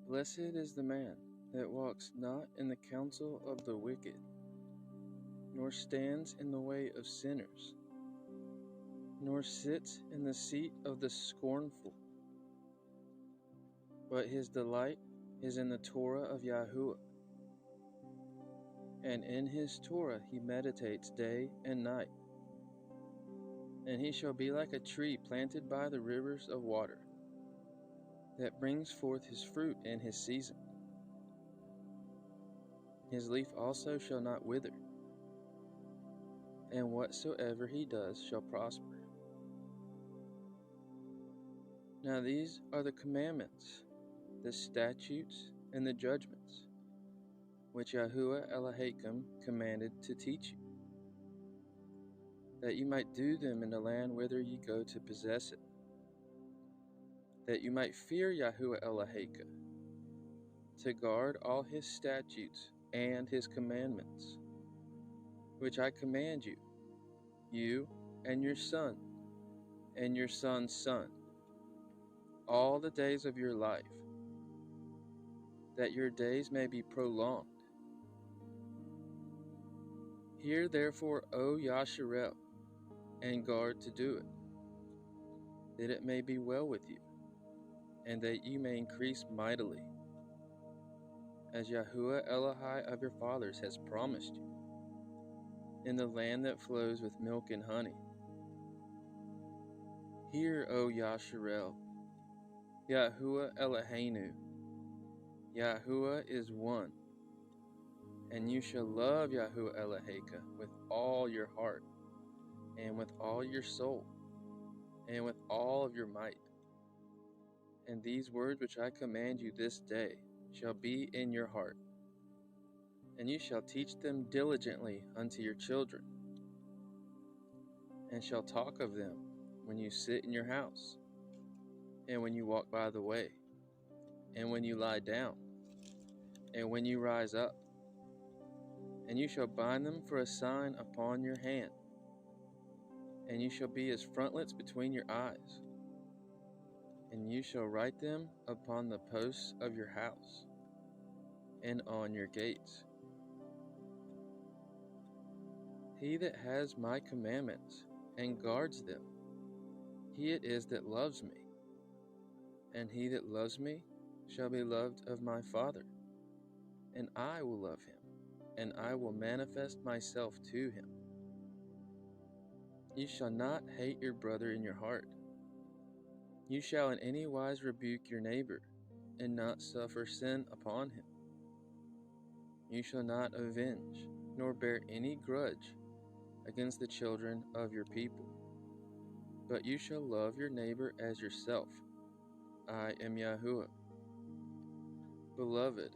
Blessed is the man that walks not in the counsel of the wicked, nor stands in the way of sinners, nor sits in the seat of the scornful. But his delight is in the Torah of Yahuah, and in his Torah he meditates day and night. And he shall be like a tree planted by the rivers of water, that brings forth his fruit in his season. His leaf also shall not wither, and whatsoever he does shall prosper. Now these are the commandments, the statutes, and the judgments, which Yahuah Elohim commanded to teach you, that you might do them in the land whither ye go to possess it, that you might fear Yahuah Elohim, to guard all his statutes and his commandments, which I command you, you and your son, and your son's son, all the days of your life, that your days may be prolonged. Hear therefore, O Yasharel, and guard to do it, that it may be well with you, and that you may increase mightily, as Yahuah Elohim of your fathers has promised you, in the land that flows with milk and honey. Hear, O Yasharel, Yahuah Eloheinu, Yahuah is one, and you shall love Yahuah Elohim with all your heart, and with all your soul, and with all of your might. And these words which I command you this day shall be in your heart, and you shall teach them diligently unto your children, and shall talk of them when you sit in your house, and when you walk by the way, and when you lie down, and when you rise up. And you shall bind them for a sign upon your hand, and you shall be as frontlets between your eyes, and you shall write them upon the posts of your house, and on your gates. He that has my commandments, and guards them, he it is that loves me, and he that loves me shall be loved of my Father, and I will love him, and I will manifest myself to him. You shall not hate your brother in your heart. You shall in any wise rebuke your neighbor, and not suffer sin upon him. You shall not avenge, nor bear any grudge against the children of your people, but you shall love your neighbor as yourself. I am Yahuah. Beloved,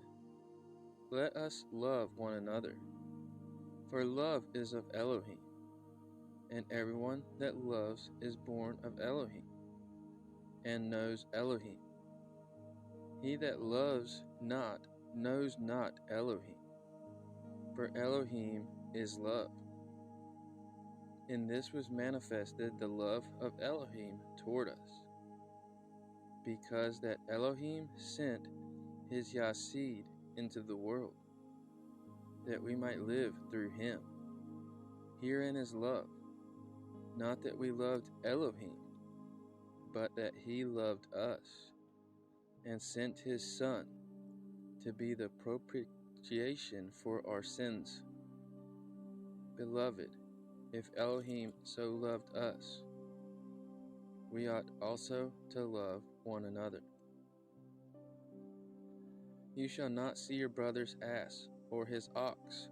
let us love one another, for love is of Elohim, and everyone that loves is born of Elohim, and knows Elohim. He that loves not knows not Elohim, for Elohim is love. In this was manifested the love of Elohim toward us, because that Elohim sent his Yasid into the world, that we might live through him. Herein is love, not that we loved Elohim, but that he loved us, and sent his Son to be the propitiation for our sins. Beloved, if Elohim so loved us, we ought also to love one another. You shall not see your brother's ass or his ox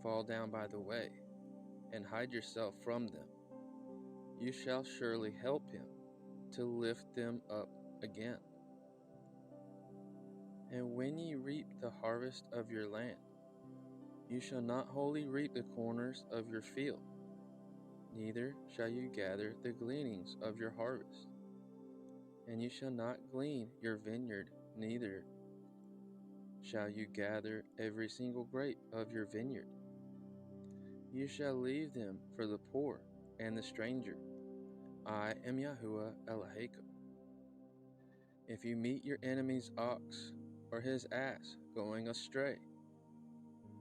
fall down by the way, and hide yourself from them. You shall surely help him to lift them up again. And when ye reap the harvest of your land, you shall not wholly reap the corners of your field, neither shall you gather the gleanings of your harvest. And you shall not glean your vineyard, neither shall you gather every single grape of your vineyard. You shall leave them for the poor and the stranger. I am Yahuah Elohim. If you meet your enemy's ox, or his ass going astray,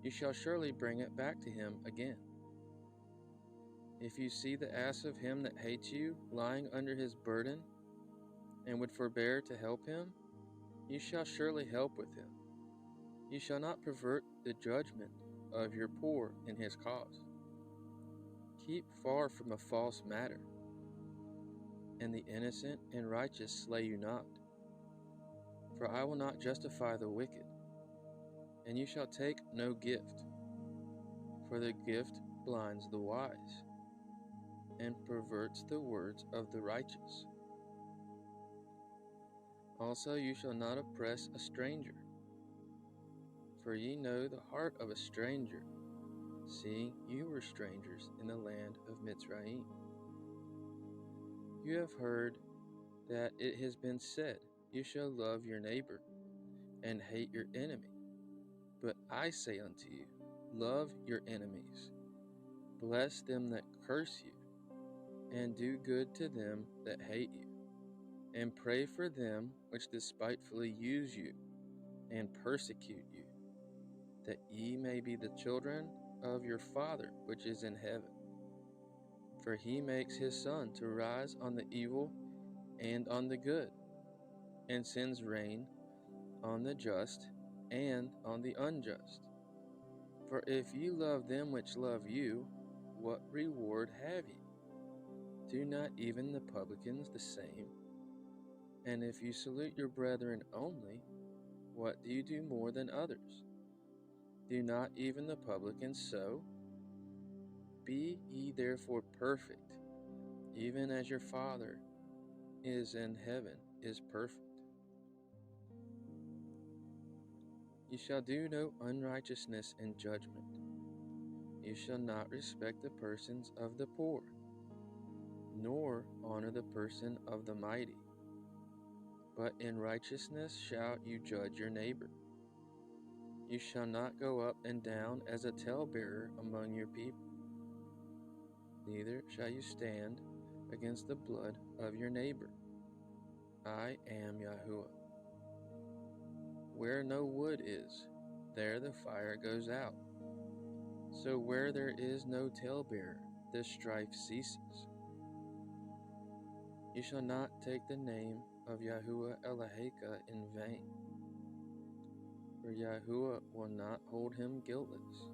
you shall surely bring it back to him again. If you see the ass of him that hates you lying under his burden, and would forbear to help him, you shall surely help with him. You shall not pervert the judgment of your poor in his cause. Keep far from a false matter, and the innocent and righteous slay you not. For I will not justify the wicked, and you shall take no gift, for the gift blinds the wise, and perverts the words of the righteous. Also you shall not oppress a stranger, for ye know the heart of a stranger, seeing you were strangers in the land of Mitzrayim. You have heard that it has been said, you shall love your neighbor, and hate your enemy. But I say unto you, love your enemies, bless them that curse you, and do good to them that hate you, and pray for them which despitefully use you, and persecute you, that ye may be the children of your Father which is in heaven. For he makes his sun to rise on the evil and on the good, and sends rain on the just and on the unjust. For if ye love them which love you, what reward have ye? Do not even the publicans the same? And if you salute your brethren only, what do you do more than others? Do not even the publicans so? Be ye therefore perfect, even as your Father is in heaven is perfect. You shall do no unrighteousness in judgment. You shall not respect the persons of the poor, nor honor the person of the mighty. But in righteousness shall you judge your neighbor. You shall not go up and down as a talebearer among your people. Neither shall you stand against the blood of your neighbor. I am Yahuah. Where no wood is, there the fire goes out. So where there is no talebearer, the strife ceases. You shall not take the name of Yahuah Eloheka in vain, for Yahuah will not hold him guiltless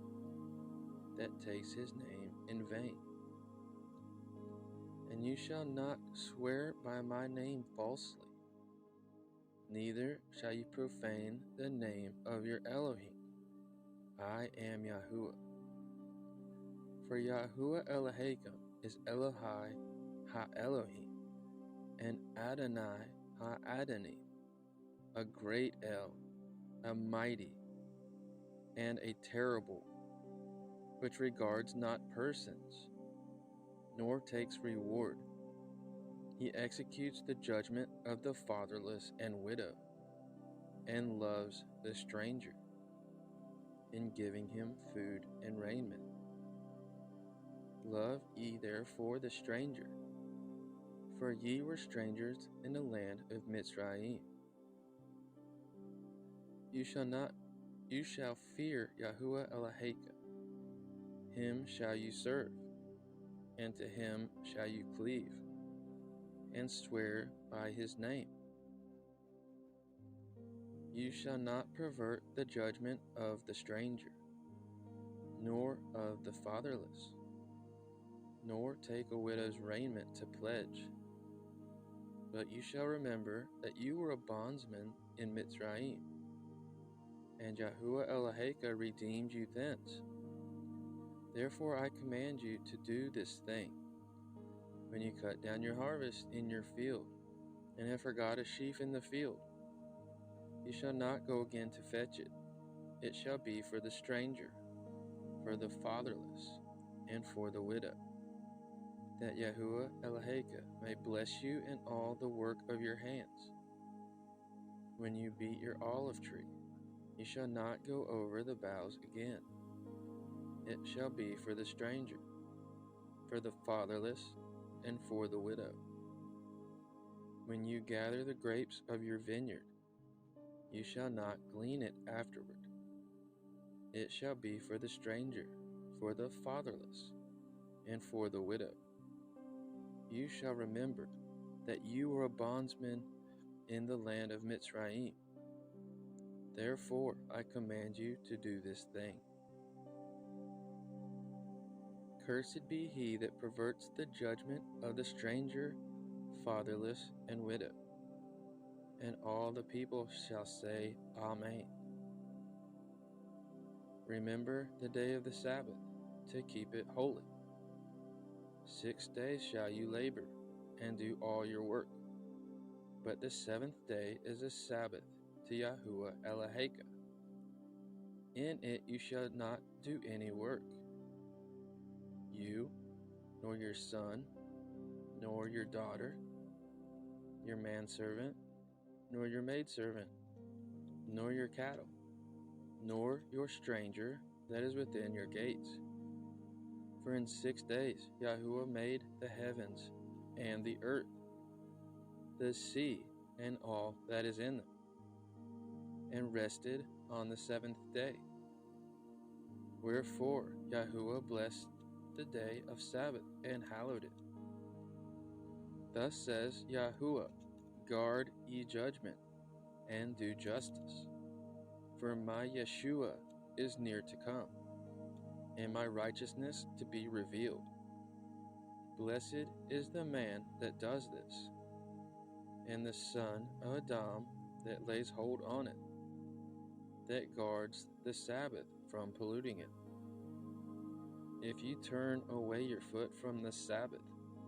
that takes his name in vain. And you shall not swear by my name falsely, neither shall you profane the name of your Elohim. I am Yahuah. For Yahuah Eloheka is Elohai ha-Elohim, and Adonai ha-Adoni, a great El, a mighty, and a terrible, which regards not persons, nor takes reward. He executes the judgment of the fatherless and widow, and loves the stranger, in giving him food and raiment. Love ye therefore the stranger, for ye were strangers in the land of Mitzrayim. You shall fear Yahuah Eloheka. Him shall you serve, and to him shall you cleave, and swear by his name. You shall not pervert the judgment of the stranger, nor of the fatherless, nor take a widow's raiment to pledge. But you shall remember that you were a bondsman in Mitzrayim, and Yahuah Eloheka redeemed you thence. Therefore I command you to do this thing. When you cut down your harvest in your field, and have forgot a sheaf in the field, you shall not go again to fetch it. It shall be for the stranger, for the fatherless, and for the widow, that Yahuah Eloheka may bless you in all the work of your hands. When you beat your olive tree, you shall not go over the boughs again. It shall be for the stranger, for the fatherless, and for the widow. When you gather the grapes of your vineyard, you shall not glean it afterward. It shall be for the stranger, for the fatherless, and for the widow. You shall remember that you were a bondsman in the land of Mitzrayim. Therefore I command you to do this thing. Cursed be he that perverts the judgment of the stranger, fatherless, and widow. And all the people shall say, Amen. Remember the day of the Sabbath, to keep it holy. 6 days shall you labor, and do all your work. But the 7th day is a Sabbath to Yahuah Eloheka. In it you shall not do any work. You, nor your son, nor your daughter, your manservant, nor your maidservant, nor your cattle, nor your stranger that is within your gates. For in 6 days Yahuah made the heavens and the earth, the sea, and all that is in them, and rested on the 7th day. Wherefore Yahuah blessed the day of Sabbath and hallowed it. Thus says Yahuah, guard ye judgment, and do justice. For my Yeshua is near to come, and my righteousness to be revealed. Blessed is the man that does this, and the son of Adam that lays hold on it, that guards the Sabbath from polluting it. If you turn away your foot from the Sabbath,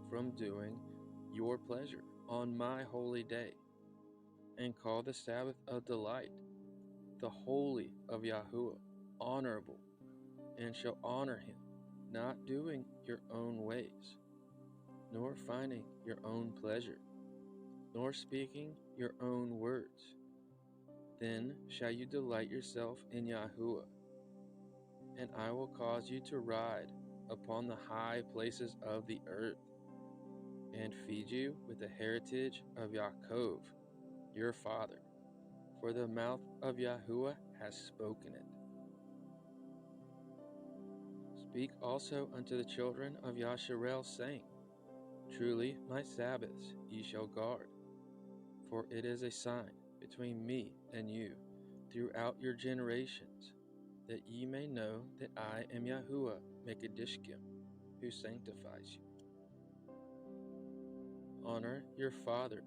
from doing your pleasure on my holy day, and call the Sabbath a delight, the holy of Yahuah, honorable, and shall honor him, not doing your own ways, nor finding your own pleasure, nor speaking your own words, then shall you delight yourself in Yahuah, and I will cause you to ride upon the high places of the earth, and feed you with the heritage of Yaakov, your father, for the mouth of Yahuah has spoken it. Speak also unto the children of Yasharel, saying, Truly my Sabbaths ye shall guard, for it is a sign between me and you throughout your generations, that ye may know that I am Yahuah Mekadishkim, who sanctifies you. Honor your father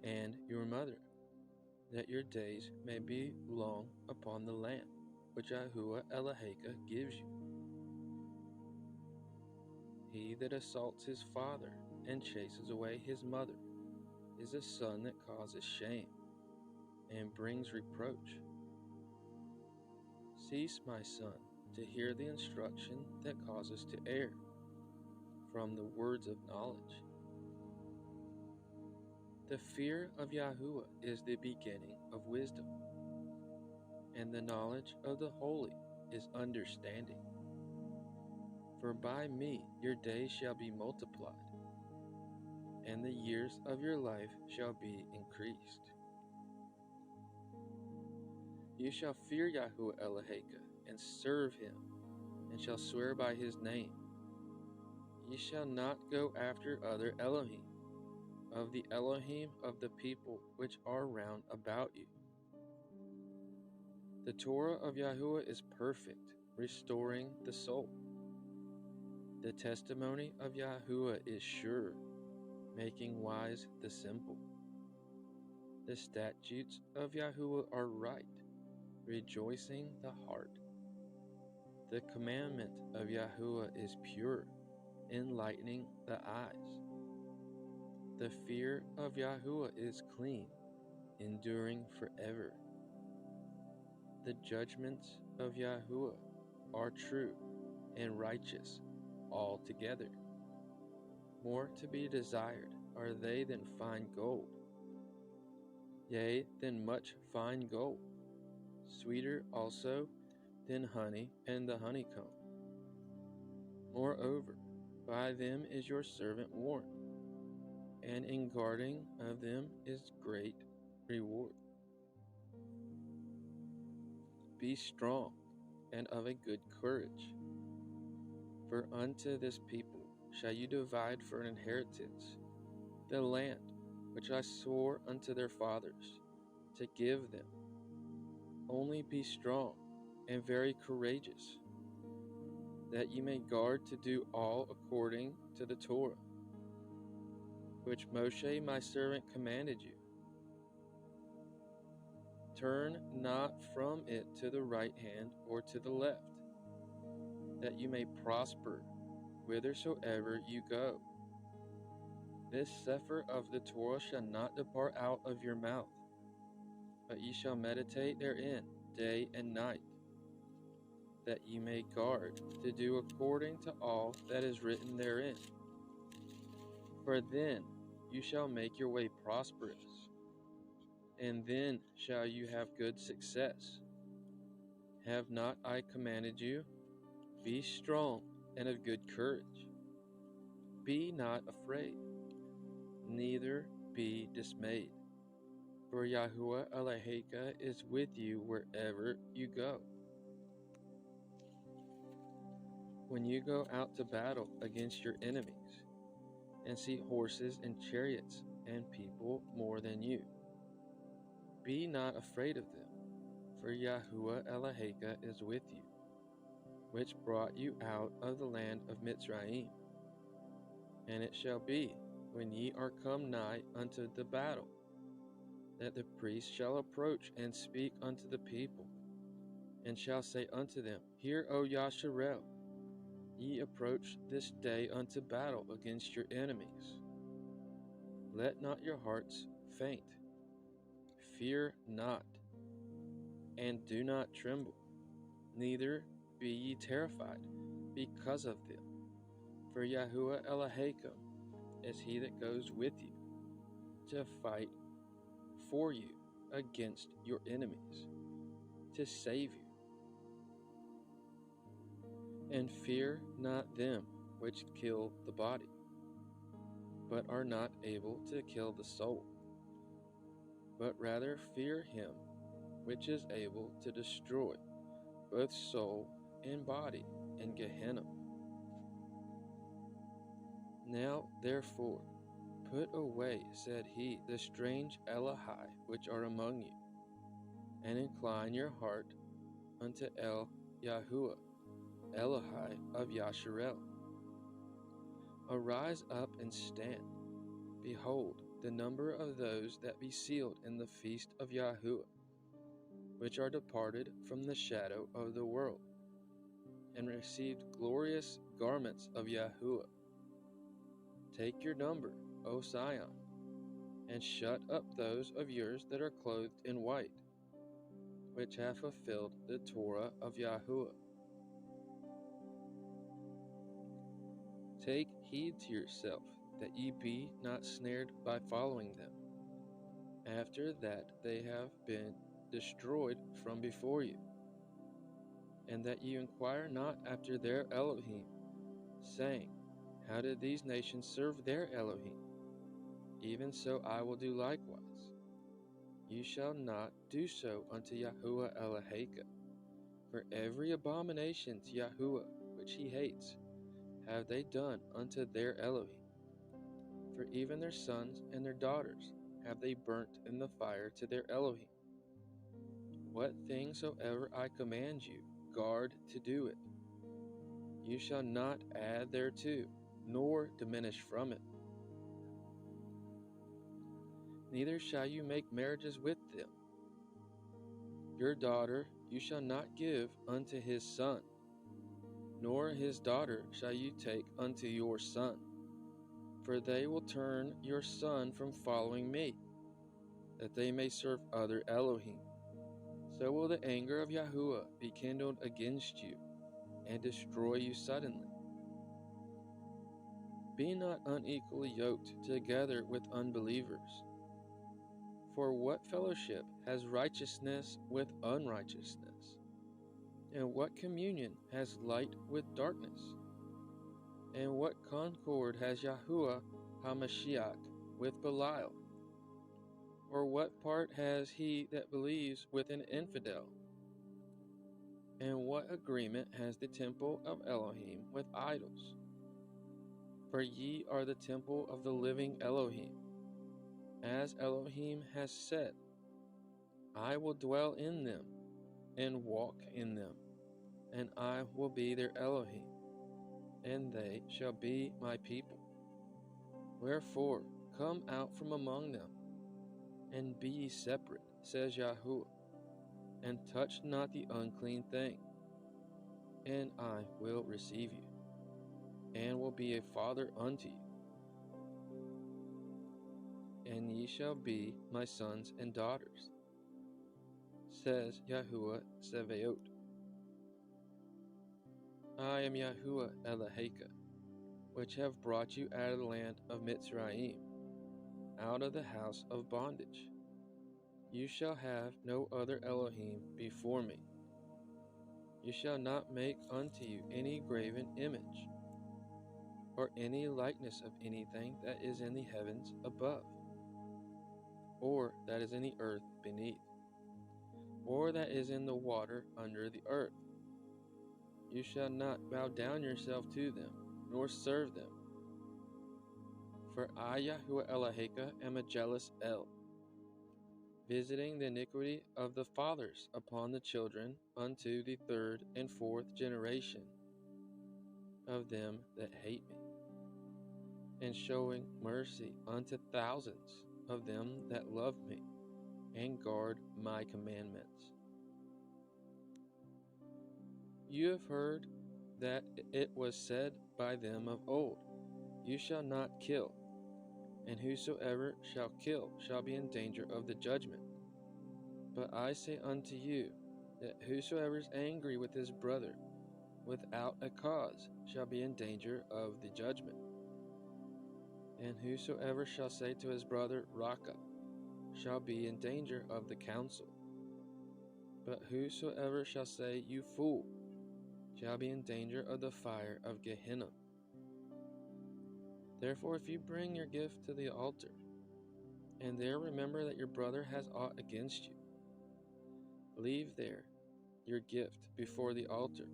and your mother, that your days may be long upon the land which Yahuah Eloheka gives you. He that assaults his father and chases away his mother is a son that causes shame and brings reproach. Cease, my son, to hear the instruction that causes to err, from the words of knowledge. The fear of Yahuah is the beginning of wisdom, and the knowledge of the holy is understanding. For by me your days shall be multiplied, and the years of your life shall be increased. You shall fear Yahuah Eloheka, and serve him, and shall swear by his name. Ye shall not go after other Elohim, of the Elohim of the people which are round about you. The Torah of Yahuah is perfect, restoring the soul. The testimony of Yahuah is sure, making wise the simple. The statutes of Yahuah are right, rejoicing the heart. The commandment of Yahuah is pure, enlightening the eyes. The fear of Yahuah is clean, enduring forever. The judgments of Yahuah are true and righteous altogether. More to be desired are they than fine gold, yea, than much fine gold, sweeter also than honey and the honeycomb. Moreover, by them is your servant warned, and in guarding of them is great reward. be strong and of a good courage. For unto this people shall you divide for an inheritance the land which I swore unto their fathers to give them. Only be strong and very courageous, that ye may guard to do all according to the Torah, which Moshe my servant commanded you. Turn not from it to the right hand or to the left, that you may prosper whithersoever you go. This Cepher of the Torah shall not depart out of your mouth, but ye shall meditate therein day and night, that ye may guard to do according to all that is written therein. For then you shall make your way prosperous, and then shall you have good success. Have not I commanded you? Be strong and of good courage. Be not afraid, neither be dismayed. For Yahuah Eloheka is with you wherever you go. When you go out to battle against your enemies, and see horses and chariots and people more than you, be not afraid of them, for Yahuah Eloheka is with you, which brought you out of the land of Natsarim. And it shall be, when ye are come nigh unto the battle, that the priest shall approach and speak unto the people, and shall say unto them, Hear, O Yasharel, ye approach this day unto battle against your enemies. Let not your hearts faint. Fear not, and do not tremble, neither be ye terrified because of them. For Yahuah Eloheka is he that goes with you to fight for you against your enemies, to save you. And fear not them which kill the body, but are not able to kill the soul, but rather fear him which is able to destroy both soul and body in Gehenna. Now therefore put away, said he, the strange Elohai which are among you, and incline your heart unto El Yahuah, Elohai of Yasharel. Arise up and stand. Behold, the number of those that be sealed in the feast of Yahuah, which are departed from the shadow of the world, and received glorious garments of Yahuah. Take your number, O Sion, and shut up those of yours that are clothed in white, which have fulfilled the Torah of Yahuah. Take heed to yourself, that ye be not snared by following them, after that they have been destroyed from before you, and that ye inquire not after their Elohim, saying, How did these nations serve their Elohim? Even so I will do likewise. You shall not do so unto Yahuah Eloheka, for every abomination to Yahuah which he hates have they done unto their Elohim. For even their sons and their daughters have they burnt in the fire to their Elohim. What thing soever I command you, guard to do it. You shall not add thereto, nor diminish from it. Neither shall you make marriages with them. Your daughter you shall not give unto his son, nor his daughter shall you take unto your son, for they will turn your son from following me, that they may serve other Elohim. So will the anger of Yahuah be kindled against you, and destroy you suddenly. Be not unequally yoked together with unbelievers. For what fellowship has righteousness with unrighteousness? And what communion has light with darkness? And what concord has Yahuah HaMashiach with Belial? Or what part has he that believes with an infidel? And what agreement has the temple of Elohim with idols? For ye are the temple of the living Elohim. As Elohim has said, I will dwell in them and walk in them, and I will be their Elohim, and they shall be my people. Wherefore, come out from among them, and be ye separate, says Yahuah, and touch not the unclean thing, and I will receive you, and will be a father unto you. And ye shall be my sons and daughters, says Yahuah Sevaot. I am Yahuah Eloheka, which have brought you out of the land of Natsarim, out of the house of bondage. You shall have no other Elohim before me. You shall not make unto you any graven image, or any likeness of anything that is in the heavens above, or that is in the earth beneath, or that is in the water under the earth. You shall not bow down yourself to them, nor serve them. For I, Yahuah Eloheka, am a jealous El, visiting the iniquity of the fathers upon the children unto the third and fourth generation of them that hate me, and showing mercy unto thousands of them that love me and guard my commandments. You have heard that it was said by them of old, You shall not kill, and whosoever shall kill shall be in danger of the judgment. But I say unto you, that whosoever is angry with his brother without a cause shall be in danger of the judgment. And whosoever shall say to his brother, Raka, shall be in danger of the council. But whosoever shall say, You fool, shall be in danger of the fire of Gehenna. Therefore, if you bring your gift to the altar, and there remember that your brother has aught against you, leave there your gift before the altar,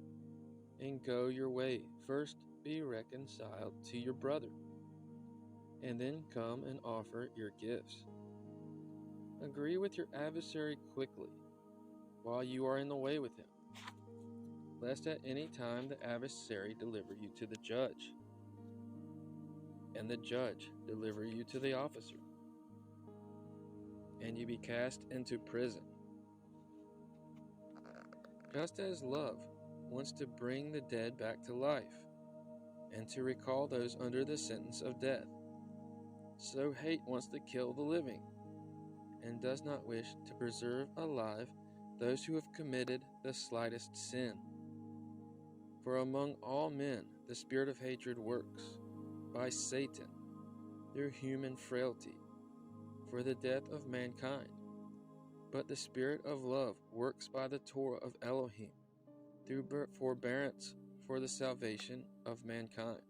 and go your way. First be reconciled to your brother, and then come and offer your gifts. Agree with your adversary quickly, while you are in the way with him, lest at any time the adversary deliver you to the judge, and the judge deliver you to the officer, and you be cast into prison. Just as love wants to bring the dead back to life, and to recall those under the sentence of death, so hate wants to kill the living, and does not wish to preserve alive those who have committed the slightest sin. For among all men the spirit of hatred works, by Satan, through human frailty, for the death of mankind. But the spirit of love works by the Torah of Elohim, through forbearance for the salvation of mankind.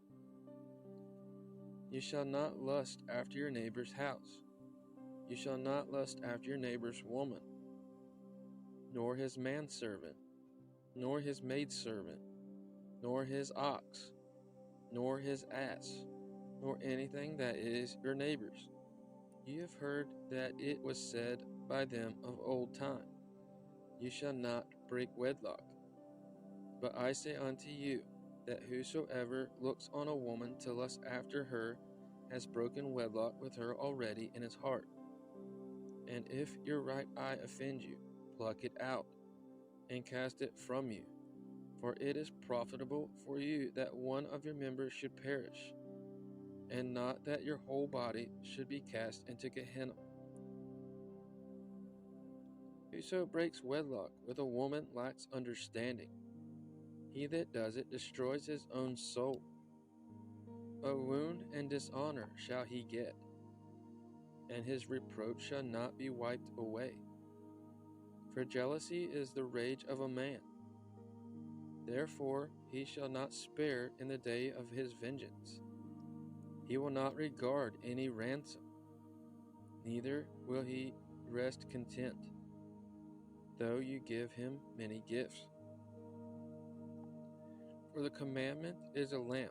You shall not lust after your neighbor's house. You shall not lust after your neighbor's woman, nor his manservant, nor his maidservant, nor his ox, nor his ass, nor anything that is your neighbor's. You have heard that it was said by them of old time, You shall not break wedlock. But I say unto you, that whosoever looks on a woman to lust after her has broken wedlock with her already in his heart. And if your right eye offend you, pluck it out, and cast it from you. For it is profitable for you that one of your members should perish, and not that your whole body should be cast into Gehenna. Whoso breaks wedlock with a woman lacks understanding. He that does it destroys his own soul. A wound and dishonor shall he get, and his reproach shall not be wiped away. For jealousy is the rage of a man. Therefore he shall not spare in the day of his vengeance. He will not regard any ransom, neither will he rest content, though you give him many gifts. For the commandment is a lamp,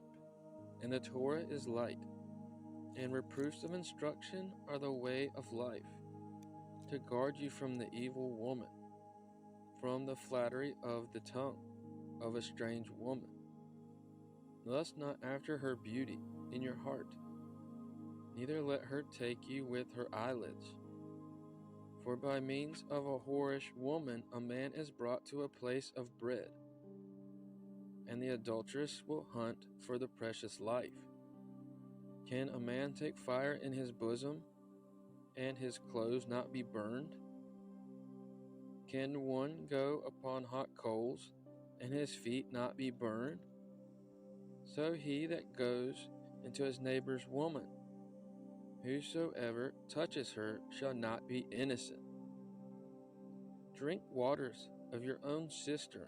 and the Torah is light, and reproofs of instruction are the way of life, to guard you from the evil woman, from the flattery of the tongue of a strange woman. Lust not after her beauty in your heart, neither let her take you with her eyelids. For by means of a whorish woman a man is brought to a place of bread, and the adulteress will hunt for the precious life. Can a man take fire in his bosom, and his clothes not be burned? Can one go upon hot coals, and his feet not be burned? So he that goes into his neighbor's woman, whosoever touches her shall not be innocent. Drink waters of your own cistern,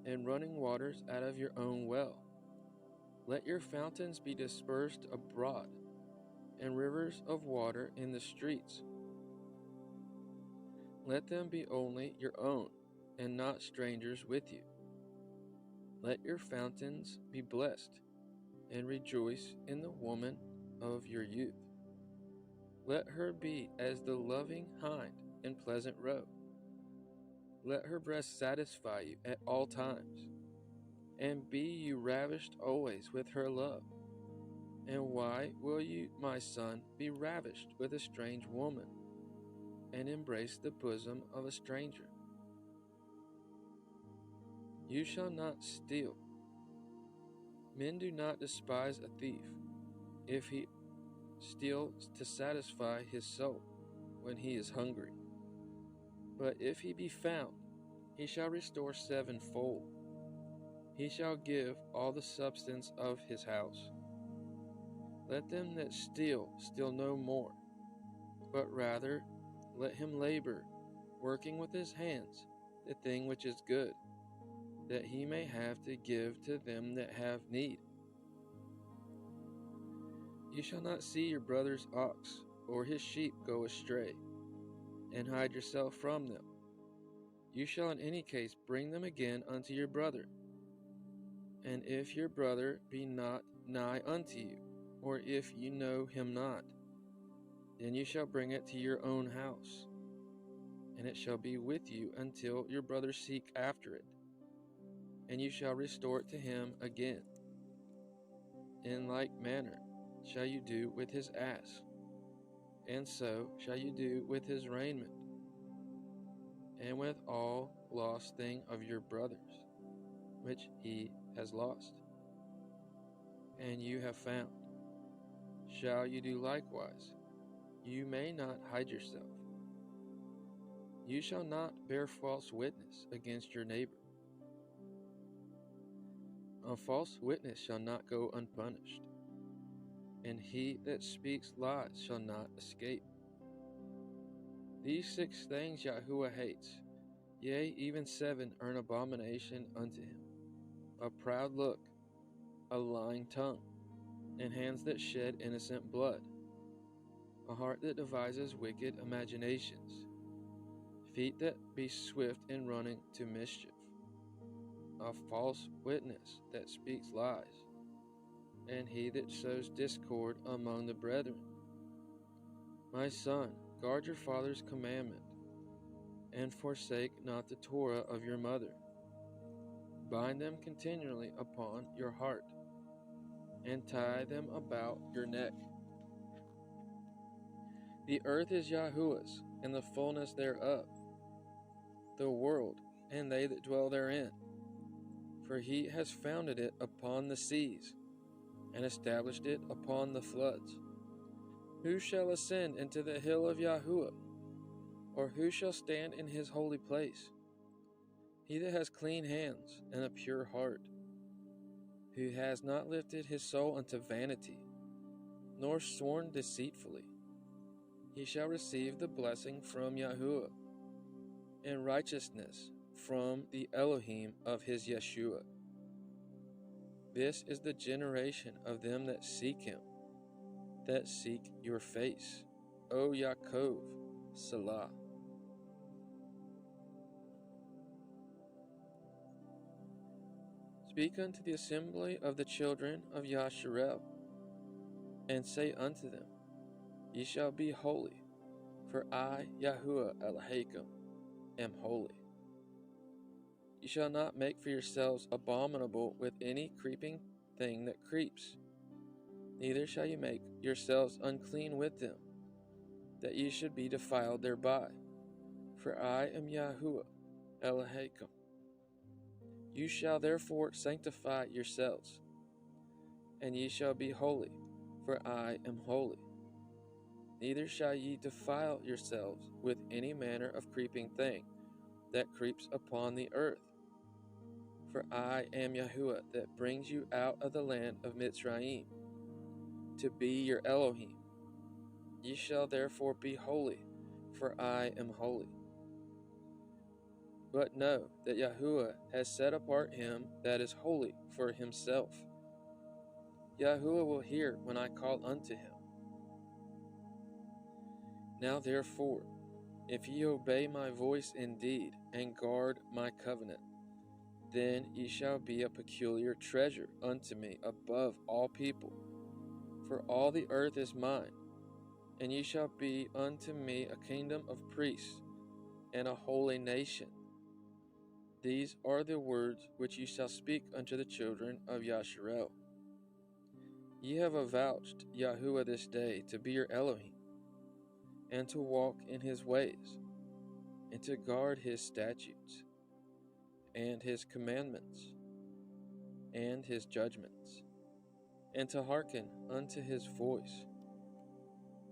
and running waters out of your own well. Let your fountains be dispersed abroad, and rivers of water in the streets. Let them be only your own, and not strangers with you. Let your fountains be blessed, and rejoice in the woman of your youth. Let her be as the loving hind and pleasant roe. Let her breast satisfy you at all times, and be you ravished always with her love. And why will you, my son, be ravished with a strange woman, and embrace the bosom of a stranger? You shall not steal. Men do not despise a thief, if he steals to satisfy his soul when he is hungry. But if he be found, he shall restore sevenfold. He shall give all the substance of his house. Let them that steal no more, but rather let him labor, working with his hands the thing which is good, that he may have to give to them that have need. You shall not see your brother's ox or his sheep go astray, and hide yourself from them. You shall in any case bring them again unto your brother. And if your brother be not nigh unto you, or if you know him not, then you shall bring it to your own house, and it shall be with you until your brother seek after it, and you shall restore it to him again. In like manner shall you do with his ass, and so shall you do with his raiment, and with all lost thing of your brother's, which he has lost, and you have found. Shall you do likewise? You may not hide yourself. You shall not bear false witness against your neighbor. A false witness shall not go unpunished, and he that speaks lies shall not escape. These 6 things Yahuah hates, yea, even 7 are an abomination unto him: a proud look, a lying tongue, and hands that shed innocent blood, a heart that devises wicked imaginations, feet that be swift in running to mischief, a false witness that speaks lies, and he that sows discord among the brethren. My son, guard your father's commandment, and forsake not the Torah of your mother. Bind them continually upon your heart, and tie them about your neck. The earth is Yahuah's, and the fullness thereof, the world, and they that dwell therein. For he has founded it upon the seas, and established it upon the floods. Who shall ascend into the hill of Yahuah? Or who shall stand in his holy place? He that has clean hands and a pure heart, who has not lifted his soul unto vanity, nor sworn deceitfully. He shall receive the blessing from Yahuah, and righteousness from the Elohim of his Yeshua. This is the generation of them that seek him, that seek your face, O Yaakov, Selah. Speak unto the assembly of the children of Yasharel, and say unto them, Ye shall be holy, for I, Yahuah Elohim, am holy. Ye shall not make for yourselves abominable with any creeping thing that creeps, neither shall ye make yourselves unclean with them, that ye should be defiled thereby. For I am Yahuah Elohim. You shall therefore sanctify yourselves, and ye shall be holy, for I am holy. Neither shall ye defile yourselves with any manner of creeping thing that creeps upon the earth. For I am Yahuah that brings you out of the land of Natsarim, to be your Elohim. Ye shall therefore be holy, for I am holy. But know that Yahuah has set apart him that is holy for himself. Yahuah will hear when I call unto him. Now therefore, if ye obey my voice indeed, and guard my covenant, then ye shall be a peculiar treasure unto me above all people. For all the earth is mine, and ye shall be unto me a kingdom of priests, and a holy nation. These are the words which ye shall speak unto the children of Yasharel. Ye have avouched Yahuah this day to be your Elohim, and to walk in his ways, and to guard his statutes, and his commandments, and his judgments, and to hearken unto his voice.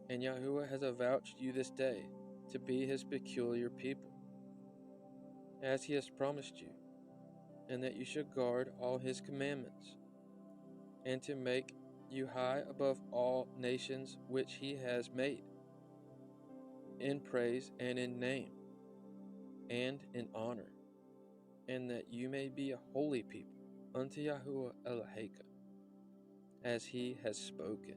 And Yahuah has avouched you this day to be his peculiar people, as he has promised you, and that you should guard all his commandments, and to make you high above all nations which he has made, in praise and in name, and in honor, and that you may be a holy people unto Yahuah Elohim, as he has spoken.